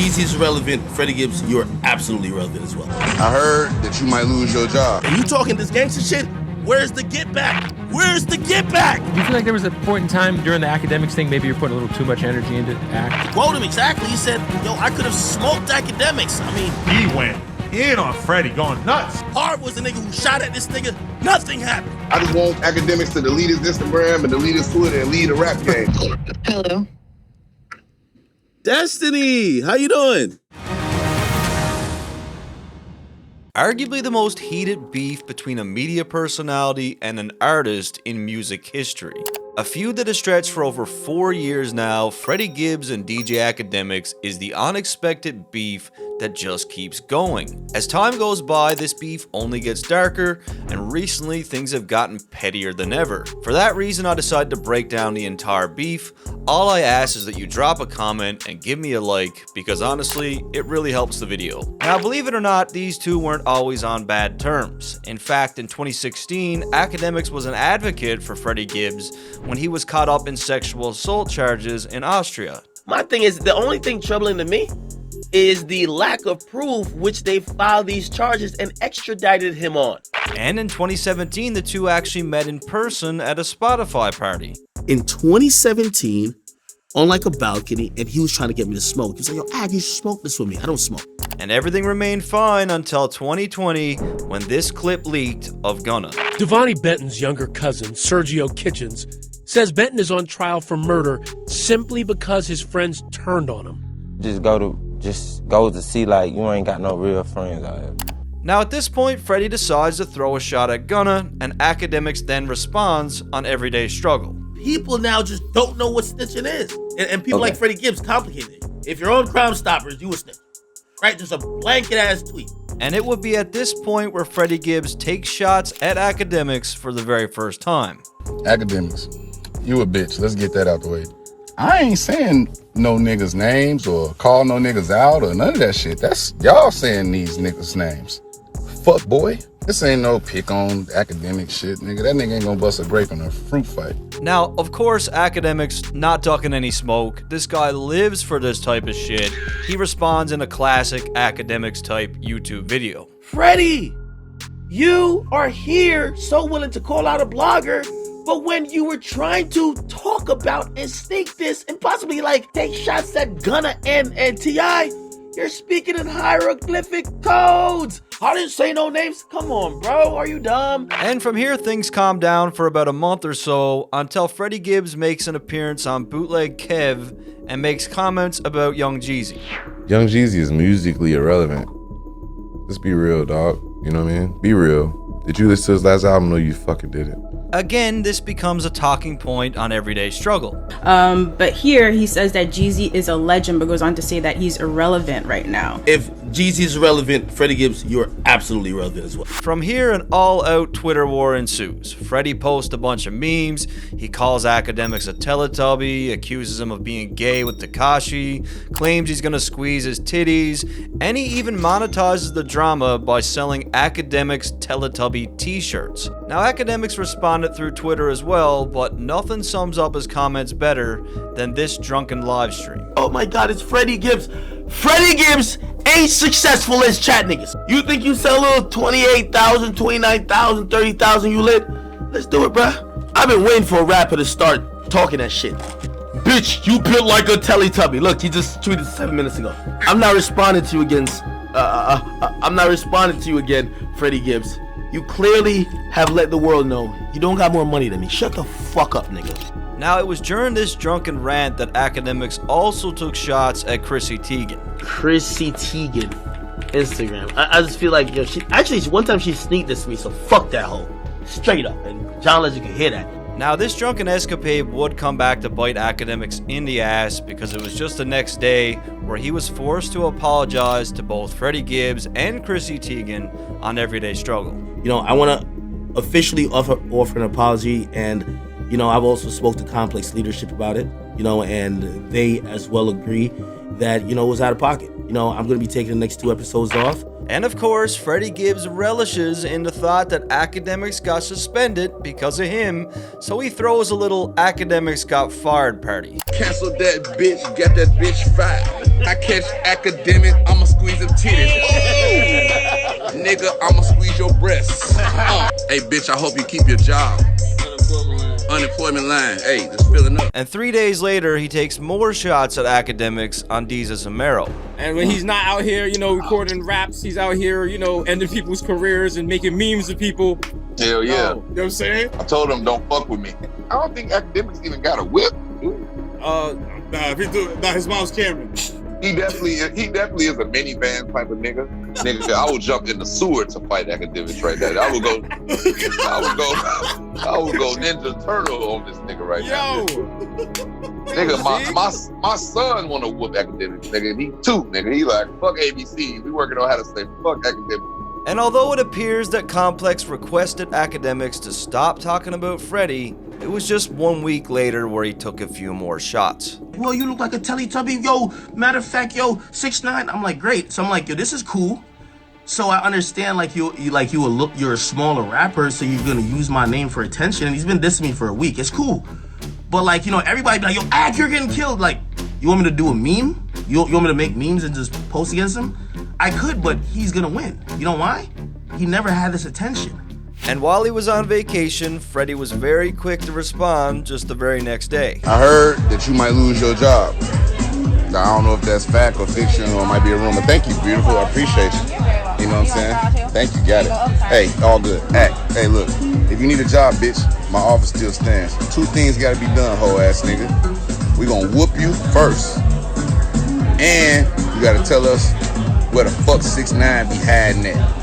Jeezy's relevant, Freddie Gibbs, you're absolutely relevant as well. I heard that you might lose your job. Are you talking this gangster shit? Where's the get back? Where's the get back? Do you feel like there was a point in time during the Akademiks thing, maybe you're putting a little too much energy into act? Quote him exactly. He said, yo, I could have smoked Akademiks. I mean, he went in on Freddie, going nuts. Hard was the nigga who shot at this nigga. Nothing happened. I just want Akademiks to delete his Instagram and delete his Twitter and lead the rap game. Hello. Destiny, how you doing? Arguably the most heated beef between a media personality and an artist in music history. A feud that has stretched for over 4 years now, Freddie Gibbs and DJ Akademiks is the unexpected beef that just keeps going. As time goes by, this beef only gets darker, and recently things have gotten pettier than ever. For that reason, I decided to break down the entire beef. All I ask is that you drop a comment and give me a like, because honestly, it really helps the video. Now, believe it or not, these two weren't always on bad terms. In fact, in 2016, Akademiks was an advocate for Freddie Gibbs when he was caught up in sexual assault charges in Austria. My thing is, the only thing troubling to me is the lack of proof which they filed these charges and extradited him on. And in 2017, the two actually met in person at a Spotify party. In 2017, on like a balcony, and he was trying to get me to smoke. He was like, yo, Ag, you should smoke this with me. I don't smoke. And everything remained fine until 2020 when this clip leaked of Gunna. Devonnie Benton's younger cousin, Sergio Kitchens, says Benton is on trial for murder simply because his friends turned on him. Just go to see like you ain't got no real friends out here. Now at this point, Freddie decides to throw a shot at Gunna, and Akademiks then responds on Everyday Struggle. People now just don't know what snitching is. And people like Freddie Gibbs complicated it. If you're on Crime Stoppers, you a snitch. Right? Just a blanket ass tweet. And it would be at this point where Freddie Gibbs takes shots at Akademiks for the very first time. Akademiks, you a bitch. Let's get that out the way. I ain't saying no niggas' names or call no niggas out or none of that shit. That's y'all saying these niggas' names. Fuck boy. This ain't no pick on academic shit, nigga. That nigga ain't gonna bust a grape in a fruit fight. Now, of course, Akademiks not ducking any smoke. This guy lives for this type of shit. He responds in a classic Akademiks type YouTube video. Freddie, you are here so willing to call out a blogger, but when you were trying to talk about and stake this and possibly like take shots at Gunna and T.I., you're speaking in hieroglyphic codes. I didn't say no names. Come on, bro. Are you dumb? And from here, things calm down for about a month or so until Freddie Gibbs makes an appearance on Bootleg Kev and makes comments about Young Jeezy. Young Jeezy is musically irrelevant. Let's be real, dog. You know what I mean? Be real. Did you listen to his last album? No, you fucking didn't. Again, this becomes a talking point on Everyday Struggle. But here he says that Jeezy is a legend, but goes on to say that he's irrelevant right now. If Jeezy's relevant, Freddie Gibbs, you're absolutely relevant as well. From here, an all-out Twitter war ensues. Freddie posts a bunch of memes. He calls Akademiks a Teletubby, accuses him of being gay with Tekashi, claims he's gonna squeeze his titties, and he even monetizes the drama by selling Akademiks Teletubby t-shirts. Now, Akademiks responded through Twitter as well, but nothing sums up his comments better than this Drunken live stream. Oh my God, it's Freddie Gibbs. Freddie Gibbs ain't successful as chat niggas. You think you sell a little 28,000, 29,000, 30,000 you lit? Let's do it, bruh. I've been waiting for a rapper to start talking that shit. Bitch, you built like a Teletubby. Look, he just tweeted 7 minutes ago. I'm not responding to you again. I'm not responding to you again, Freddie Gibbs. You clearly have let the world know you don't got more money than me. Shut the fuck up, nigga. Now, it was during this drunken rant that Akademiks also took shots at Chrissy Tegan. Chrissy Tegan, Instagram. I just feel like, yo, one time she sneaked this to me, so fuck that hoe. Straight up. And John Legend can hear that. Now, this drunken escapade would come back to bite Akademiks in the ass because it was just the next day where he was forced to apologize to both Freddie Gibbs and Chrissy Tegan on Everyday Struggle. You know, I want to officially offer an apology, and, you know, I've also spoke to Complex leadership about it, you know, and they as well agree that, you know, was out of pocket. You know, I'm gonna be taking the next 2 episodes off. And of course, Freddie Gibbs relishes in the thought that Akademiks got suspended because of him, so he throws a little Akademiks got fired party. Cancel that bitch, get that bitch fired. I catch academic, I'ma squeeze them titties. Nigga, I'ma squeeze your breasts. Hey bitch, I hope you keep your job. Unemployment line, hey, it's filling up. And 3 days later, he takes more shots at Akademiks on Desus and Maro. And when he's not out here, you know, recording raps, he's out here, you know, ending people's careers and making memes of people. Hell yeah. You know what I'm saying? I told him don't fuck with me. I don't think Akademiks even got a whip. Nah, if he do, nah, his mom's Cameron. He definitely is a minivan type of nigga. Nigga, I would jump in the sewer to fight Akademiks right now. I would go Ninja Turtle on this nigga right now. Nigga, my son wanna whoop Akademiks, nigga. He too, nigga. He like, fuck ABC. We working on how to say fuck Akademiks. And although it appears that Complex requested Akademiks to stop talking about Freddie, it was just 1 week later where he took a few more shots. Well, you look like a Teletubby. Yo, matter of fact, yo, 6ix9ine. I'm like, great. So I'm like, yo, this is cool. So I understand, like, you're a smaller rapper, so you're gonna use my name for attention. And he's been dissing me for a week. It's cool. But like, you know, everybody be like, yo, Ak, you're getting killed. Like, you want me to do a meme? You want me to make memes and just post against him? I could, but he's gonna win. You know why? He never had this attention. And while he was on vacation, Freddie was very quick to respond just the very next day. I heard that you might lose your job. Now, I don't know if that's fact or fiction or it might be a rumor. Thank you, beautiful. I appreciate you. You know what I'm saying? Thank you, got it. Hey, all good. Hey, look, if you need a job, bitch, my office still stands. 2 things gotta be done, hoe ass nigga. We gonna whoop you first. And you gotta tell us where the fuck 6ix9ine be hiding at.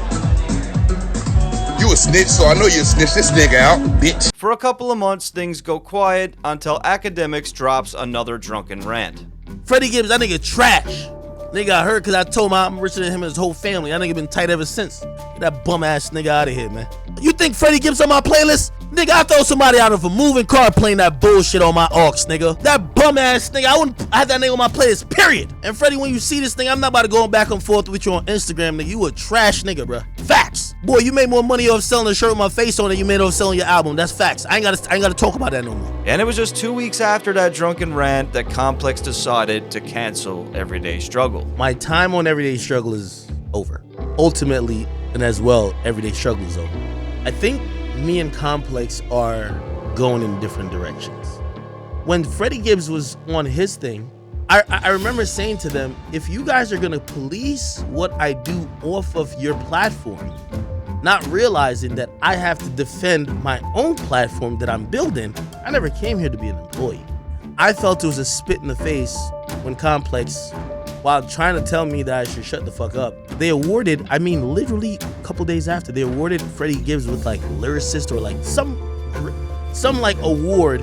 You a snitch, so I know you snitch this nigga out, bitch. For a couple of months, things go quiet until Akademiks drops another drunken rant. Freddie Gibbs, that nigga trash. Nigga got hurt because I told him I'm richer than him and his whole family. That nigga been tight ever since. Get that bum ass nigga out of here, man. You think Freddie Gibbs on my playlist? Nigga, I throw somebody out of a moving car playing that bullshit on my aux, nigga. That bum ass nigga, I have that nigga on my playlist, period. And Freddie, when you see this thing, I'm not about to go back and forth with you on Instagram, nigga. You a trash nigga, bruh. Facts. Boy, you made more money off selling a shirt with my face on it than you made off selling your album. That's facts. I ain't gotta talk about that no more. And it was just 2 weeks after that drunken rant that Complex decided to cancel Everyday Struggle. My time on Everyday Struggle is over. Ultimately, and as well, Everyday Struggle is over. I think me and Complex are going in different directions. When Freddie Gibbs was on his thing, I remember saying to them, if you guys are gonna police what I do off of your platform, not realizing that I have to defend my own platform that I'm building, I never came here to be an employee. I felt it was a spit in the face when Complex, while trying to tell me that I should shut the fuck up, they awarded, I mean literally a couple days after, they awarded Freddie Gibbs with like lyricist or like some like award,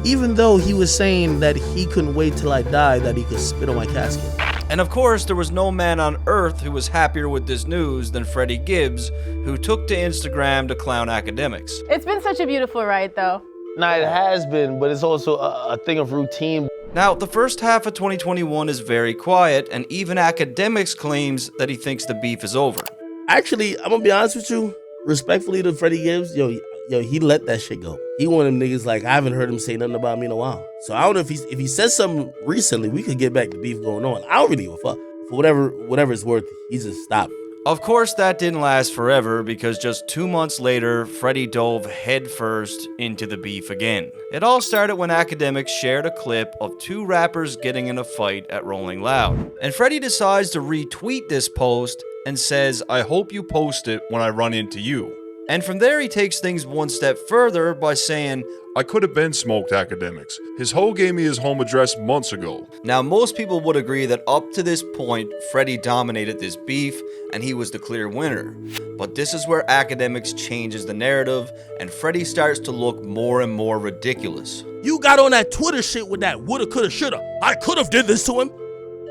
even though he was saying that he couldn't wait till I die that he could spit on my casket. And of course, there was no man on earth who was happier with this news than Freddie Gibbs, who took to Instagram to clown Akademiks. It's been such a beautiful ride, though. Nah, it has been, but it's also a thing of routine. Now, the first half of 2021 is very quiet, and even Akademiks claims that he thinks the beef is over. Actually, I'm gonna be honest with you, respectfully to Freddie Gibbs, yo, he let that shit go. He one of them niggas like, I haven't heard him say nothing about me in a while. So I don't know if he says something recently, we could get back to beef going on. I don't really give a fuck. For whatever it's worth, he just stopped. Of course, that didn't last forever because just 2 months later, Freddie dove headfirst into the beef again. It all started when Akademiks shared a clip of 2 rappers getting in a fight at Rolling Loud. And Freddie decides to retweet this post and says, I hope you post it when I run into you. And from there, he takes things one step further by saying, I could have been smoked Akademiks. His hoe gave me his home address months ago. Now, most people would agree that up to this point, Freddie dominated this beef and he was the clear winner. But this is where Akademiks changes the narrative and Freddie starts to look more and more ridiculous. You got on that Twitter shit with that woulda, coulda, shoulda. I could have did this to him.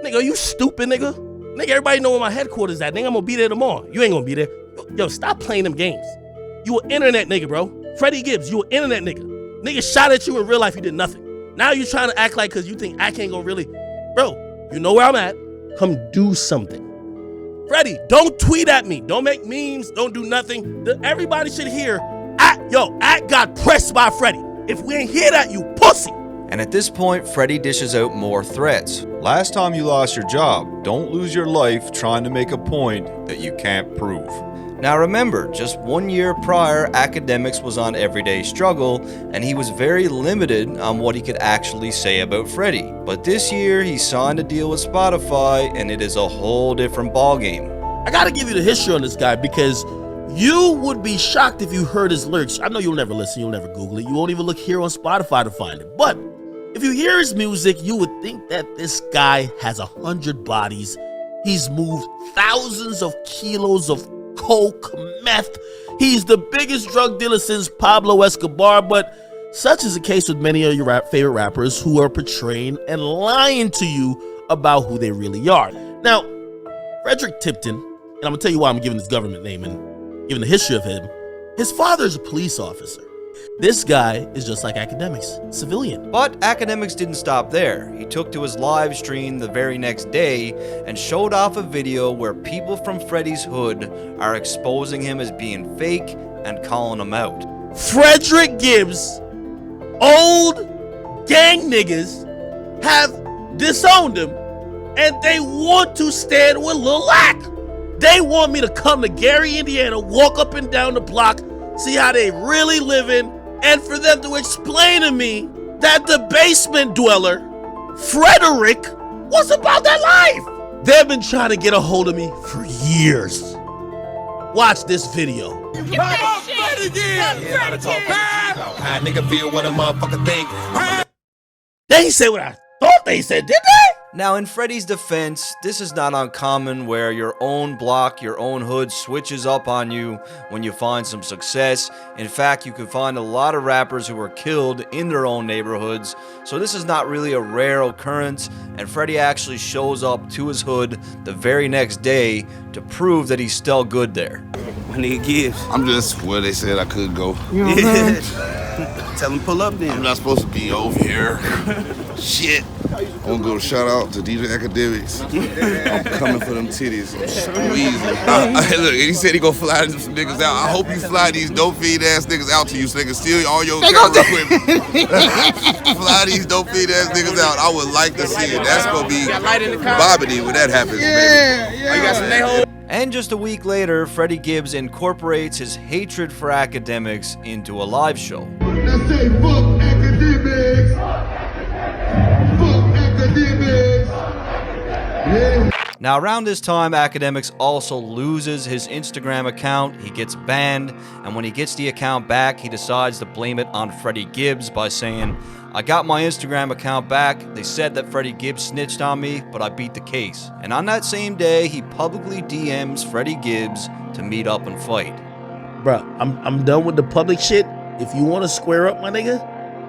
Nigga, you stupid nigga. Nigga, everybody know where my headquarters at. Nigga, I'm gonna be there tomorrow. You ain't gonna be there. Yo, stop playing them games. You an internet nigga, bro. Freddie Gibbs, you an internet nigga. Nigga shot at you in real life, you did nothing. Now you trying to act like cause you think I can't go really. Bro, You know where I'm at. Come do something. Freddie, don't tweet at me. Don't make memes. Don't do nothing. Everybody should hear, Act got pressed by Freddie. If we ain't hear that, you pussy. And at this point, Freddie dishes out more threats. Last time you lost your job, don't lose your life trying to make a point that you can't prove. Now remember, just 1 year prior, Akademiks was on Everyday Struggle, and he was very limited on what he could actually say about Freddie. But this year, he signed a deal with Spotify, and it is a whole different ballgame. I gotta give you the history on this guy because you would be shocked if you heard his lyrics. I know you'll never listen, you'll never Google it, you won't even look here on Spotify to find it. But if you hear his music, you would think that this guy has 100 bodies. He's moved thousands of kilos of coke, meth. He's the biggest drug dealer since Pablo Escobar, but such is the case with many of your favorite rappers who are portraying and lying to you about who they really are. Now, Frederick Tipton, and I'm gonna tell you why I'm giving his government name and giving the history of him. His father is a police officer. This guy is just like Akademiks, civilian. But Akademiks didn't stop there. He took to his live stream the very next day and showed off a video where people from Freddie's hood are exposing him as being fake and calling him out. Frederick Gibbs, old gang niggas, have disowned him, and they want to stand with Lil Lack. They want me to come to Gary, Indiana, walk up and down the block, see how they really living, and for them to explain to me that the basement dweller, Frederick, was about that life. They've been trying to get a hold of me for years. Watch this video. Nigga feel what a motherfucker think. They ain't say what I thought they said, did they? Now, in Freddie's defense, this is not uncommon where your own block, your own hood switches up on you when you find some success. In fact, you can find a lot of rappers who were killed in their own neighborhoods, so this is not really a rare occurrence, and Freddie actually shows up to his hood the very next day to prove that he's still good there. My nigga Gibbs. I'm just where they said I could go. You know what I'm saying? Tell him pull up then. I'm not supposed to be over here. Shit. I want to go shout out to DJ Akademiks. I'm coming for them titties. I'm easy. Look, he said he gonna fly some niggas out. I hope you fly these dope feed ass niggas out to you so they can steal all your camera equipment. Fly these dope feed ass niggas out. I would like to see it. That's gonna be bobbity when that happens, baby. You got some name. And just a week later, Freddie Gibbs incorporates his hatred for Akademiks into a live show. Let's say fuck Akademiks. Fuck Akademiks. Yeah. Now, around this time, Akademiks also loses his Instagram account. He gets banned, and when he gets the account back, he decides to blame it on Freddie Gibbs by saying, "I got my Instagram account back. They said that Freddie Gibbs snitched on me, but I beat the case." And on that same day, he publicly DMs Freddie Gibbs to meet up and fight. Bruh, I'm done with the public shit. If you want to square up, my nigga,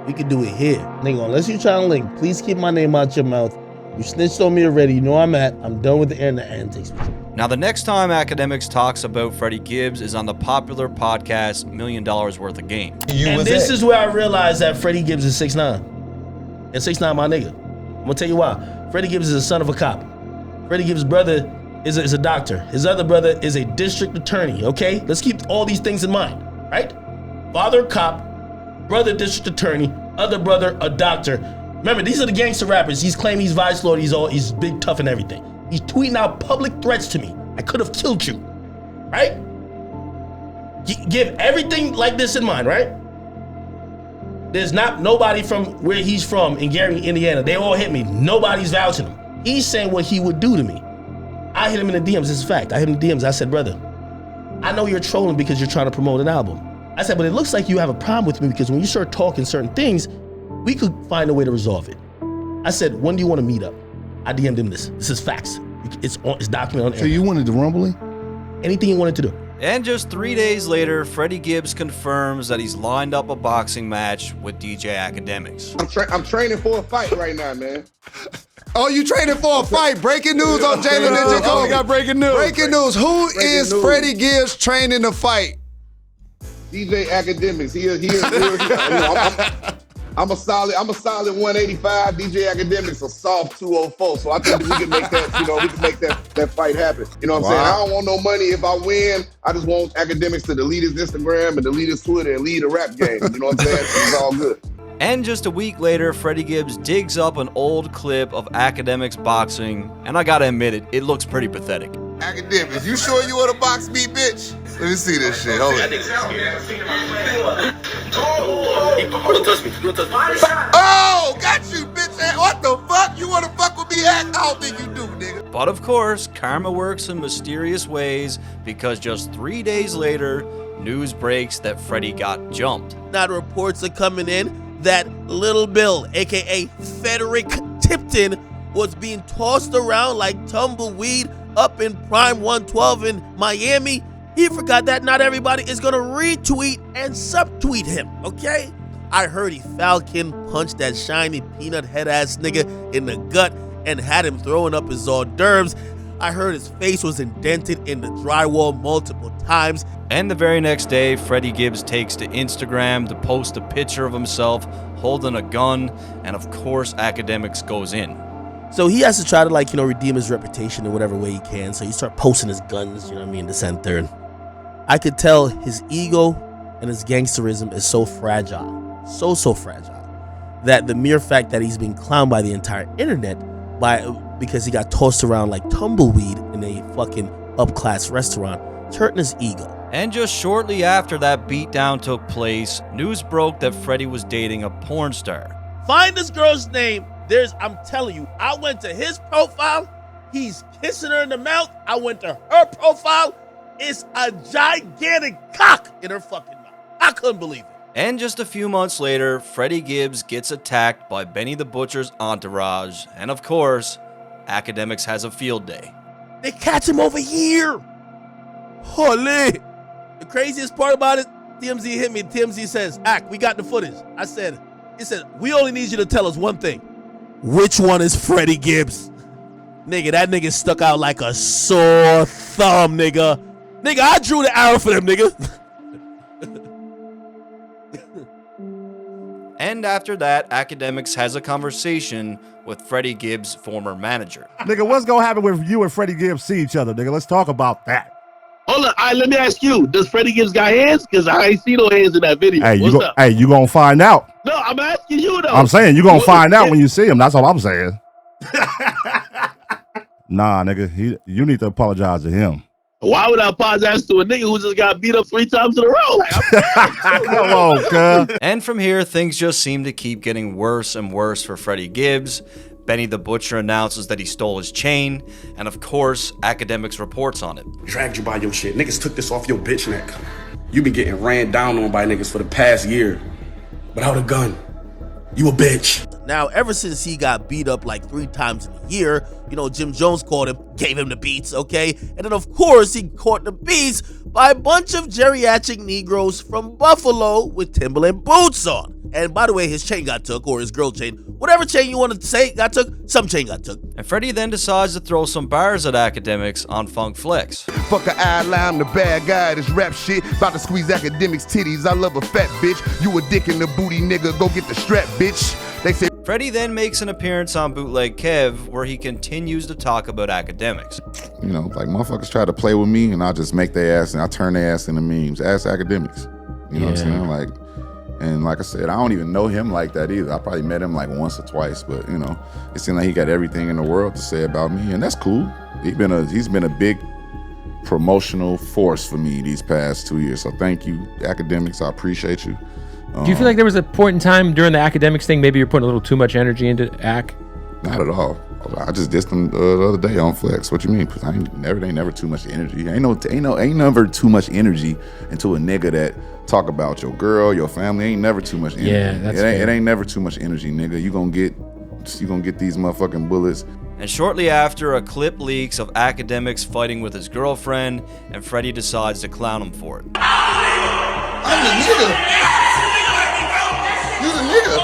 we can do it here. Nigga, unless you trying to link, please keep my name out your mouth. You snitched on me already. You know where I'm at. I'm done with the internet antics. Now, the next time Akademiks talks about Freddie Gibbs is on the popular podcast $1 Million Worth of Game. And this is where I realized that Freddie Gibbs is 6'9". And 6'9", my nigga. I'm gonna tell you why. Freddie Gibbs is a son of a cop. Freddie Gibbs' brother is a doctor. His other brother is a district attorney, okay? Let's keep all these things in mind, right? Father cop, brother district attorney, other brother a doctor. Remember, these are the gangster rappers. He's claiming he's vice lord, he's big, tough, and everything. He's tweeting out public threats to me. I could have killed you, right? Give everything like this in mind, right? There's nobody from where he's from in Gary, Indiana. They all hit me. Nobody's vouching him. He's saying what he would do to me. I hit him in the DMs. This is fact. I hit him in the DMs. I said, brother, I know you're trolling because you're trying to promote an album. I said, but it looks like you have a problem with me because when you start talking certain things, we could find a way to resolve it. I said, when do you want to meet up? I DM'd him this. This is facts. It's documented on air. So you wanted to rumbling? Anything you wanted to do. And just 3 days later, Freddie Gibbs confirms that he's lined up a boxing match with DJ Akademiks. I'm training for a fight right now, man. Oh, you training for a fight? Breaking news on Jalen Ninja Cole. We got breaking news. Breaking news. Who is Freddie Gibbs training to fight? DJ Akademiks. I'm a solid 185. DJ Akademiks a soft 204. So I think we can make that, we can make that fight happen. You know what I'm saying? I don't want no money if I win. I just want Akademiks to delete his Instagram and delete his Twitter and lead a rap game. You know what I'm saying? It's all good. And just a week later, Freddie Gibbs digs up an old clip of Akademiks boxing, and I gotta admit it looks pretty pathetic. Akademiks, you sure you want to box me, bitch? Let me see this shit. Hold on. Oh, got you, bitch. What the fuck? You want to fuck with me? I don't think you do, nigga. But of course, karma works in mysterious ways, because just 3 days later, news breaks that Freddie got jumped. Now the reports are coming in that Little Bill, aka Frederick Tipton, was being tossed around like tumbleweed up in Prime 112 in Miami. He forgot that not everybody is gonna retweet and subtweet him, okay? I heard he Falcon punched that shiny peanut head ass nigga in the gut and had him throwing up his hors d'oeuvres. I heard his face was indented in the drywall multiple times. And the very next day, Freddie Gibbs takes to Instagram to post a picture of himself holding a gun, and of course Akademiks goes in. So he has to try to redeem his reputation in whatever way he can. So he start posting his guns, the center. And I could tell his ego and his gangsterism is so fragile, so fragile, that the mere fact that he's being clowned by the entire internet because he got tossed around like tumbleweed in a fucking up-class restaurant, it's hurting his ego. And just shortly after that beatdown took place, news broke that Freddie was dating a porn star. Find this girl's name. I'm telling you, I went to his profile. He's kissing her in the mouth. I went to her profile. It's a gigantic cock in her fucking mouth. I couldn't believe it. And just a few months later, Freddie Gibbs gets attacked by Benny the Butcher's entourage. And of course, Akademiks has a field day. They catch him over here. Holy. The craziest part about it, TMZ hit me. TMZ says, Ak, we got the footage. He said, we only need you to tell us one thing. Which one is Freddie Gibbs? Nigga, that nigga stuck out like a sore thumb, nigga. Nigga, I drew the arrow for them, nigga. And after that, Akademiks has a conversation with Freddie Gibbs' former manager. Nigga, what's gonna happen when you and Freddie Gibbs see each other, nigga? Let's talk about that. Hold on, all right, let me ask you, does Freddie Gibbs got hands? Because I ain't see no hands in that video. Hey, you gonna find out. No, I'm asking you though. I'm saying you gonna find out when you see him. That's all I'm saying. Nah, nigga, you need to apologize to him. Why would I apologize to a nigga who just got beat up 3 times in a row? Come on, cuz. And from here, things just seem to keep getting worse and worse for Freddie Gibbs. Benny the Butcher announces that he stole his chain, and of course, Akademiks reports on it. Dragged you by your shit. Niggas took this off your bitch neck. You been getting ran down on by niggas for the past year. Without a gun. You a bitch. Now, ever since he got beat up like 3 times in a year, Jim Jones called him, gave him the beats, okay? And then, of course, he caught the beats by a bunch of geriatric Negroes from Buffalo with Timberland boots on. And by the way, his chain got took, or his girl chain, whatever chain you want to say got took, some chain got took. And Freddie then decides to throw some bars at Akademiks on Funk Flex. Fuck a eye line, I'm the bad guy, this rap shit. About to squeeze Akademiks titties, I love a fat bitch. You a dick in the booty, nigga, go get the strap, bitch. They say. Freddie then makes an appearance on Bootleg Kev, where he continues to talk about Akademiks. Like motherfuckers try to play with me, and I just make their ass, and I turn their ass into memes. Ask Akademiks. You know what I'm saying? And like I said, I don't even know him like that either. I probably met him like once or twice, but it seemed like he got everything in the world to say about me, and that's cool. He's been a big promotional force for me these past 2 years. So thank you, Akademiks. I appreciate you. Do you feel like there was a point in time during the Akademiks thing, maybe you're putting a little too much energy into Ak? Not at all. I just dissed him the other day on Flex. What you mean? Ain't never too much energy. Ain't never too much energy into a nigga that talk about your girl, your family. Ain't never too much energy. Yeah, that's fair. It ain't never too much energy, nigga. You gonna get these motherfucking bullets. And shortly after, a clip leaks of Akademiks fighting with his girlfriend, and Freddie decides to clown him for it. I'm the nigga. You the nigga.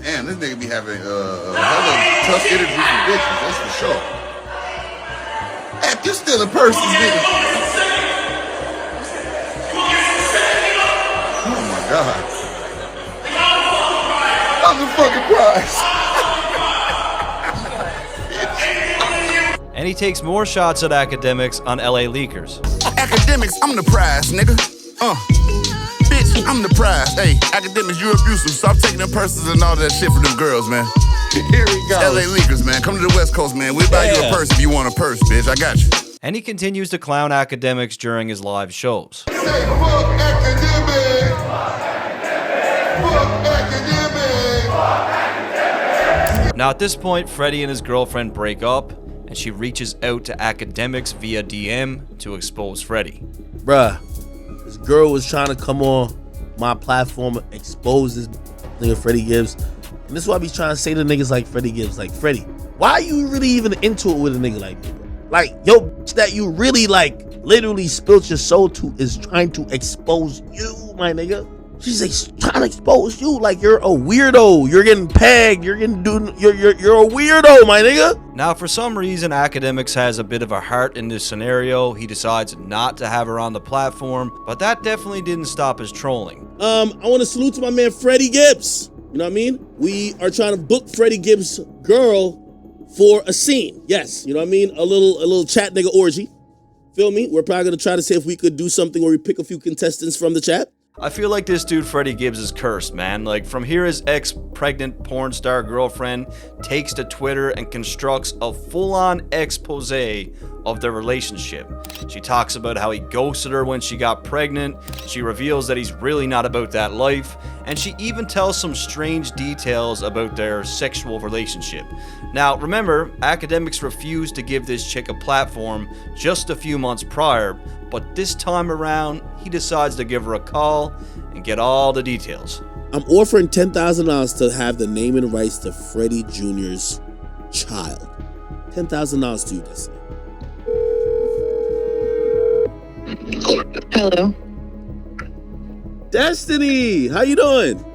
Damn, this nigga be having hella tough energy for bitches, that's for sure. Heck, you still a person's nigga. God. I'm the fucking prize. And he takes more shots at Akademiks on LA Leakers. Akademiks, I'm the prize, nigga. Bitch, I'm the prize. Hey, Akademiks, you abusive. Stop taking them purses and all that shit from them girls, man. Here we go. LA Leakers, man. Come to the West Coast, man. We'll buy you a purse if you want a purse, bitch. I got you. And he continues to clown Akademiks during his live shows. Say fuck Akademiks. Fuck Akademiks. Now at this point, Freddie and his girlfriend break up, and she reaches out to Akademiks via DM to expose Freddie. Bruh, this girl was trying to come on my platform, expose this nigga Freddie Gibbs. And this is what I be trying to say to niggas like Freddie Gibbs. Like, Freddie, why are you really even into it with a nigga like me? Like, yo, that you really, like, literally spilled your soul to is trying to expose you, my nigga. She's like, trying to expose you like you're a weirdo. You're getting pegged. You're a weirdo, my nigga. Now, for some reason, Akademiks has a bit of a heart in this scenario. He decides not to have her on the platform, but that definitely didn't stop his trolling. I want to salute to my man Freddie Gibbs. You know what I mean? We are trying to book Freddie Gibbs' girl for a scene. Yes, you know what I mean? A little chat nigga orgy. Feel me? We're probably gonna try to see if we could do something where we pick a few contestants from the chat. I feel like this dude Freddie Gibbs is cursed, man. Like, from here his ex-pregnant porn star girlfriend takes to Twitter and constructs a full-on expose of their relationship. She talks about how he ghosted her when she got pregnant, she reveals that he's really not about that life, and she even tells some strange details about their sexual relationship. Now, remember, Akademiks refused to give this chick a platform just a few months prior, but this time around, he decides to give her a call and get all the details. I'm offering $10,000 to have the name and rights to Freddie Jr.'s child. $10,000 to you, Destiny. Hello. Destiny, how you doing?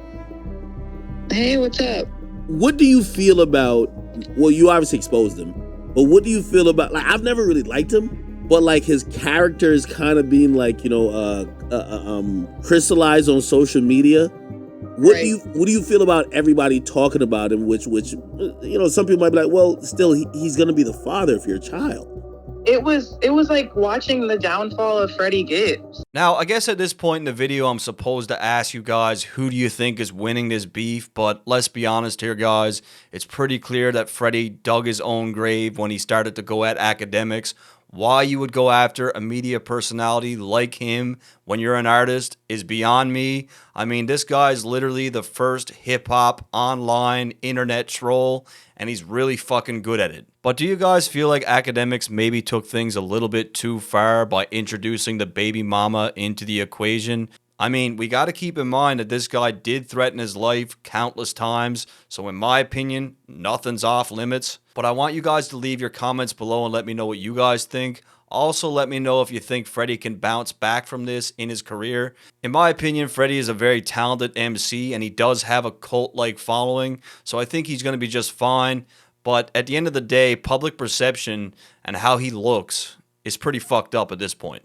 Hey, what's up? What do you feel about, well, you obviously exposed him, but what do you feel about, like, I've never really liked him, but like his character is kind of being like, you know, crystallized on social media. What do you feel about everybody talking about him? Which you know, some people might be like, well, still he's gonna be the father of your child. It was like watching the downfall of Freddie Gibbs. Now, I guess at this point in the video, I'm supposed to ask you guys, who do you think is winning this beef? But let's be honest here, guys. It's pretty clear that Freddie dug his own grave when he started to go at Akademiks. Why you would go after a media personality like him when you're an artist is beyond me. I mean, this guy's literally the first hip-hop online internet troll, and he's really fucking good at it. But do you guys feel like Akademiks maybe took things a little bit too far by introducing the baby mama into the equation? I mean, we got to keep in mind that this guy did threaten his life countless times, so in my opinion, nothing's off limits. But I want you guys to leave your comments below and let me know what you guys think. Also, let me know if you think Freddie can bounce back from this in his career. In my opinion, Freddie is a very talented MC, and he does have a cult-like following, so I think he's going to be just fine. But at the end of the day, public perception and how he looks is pretty fucked up at this point.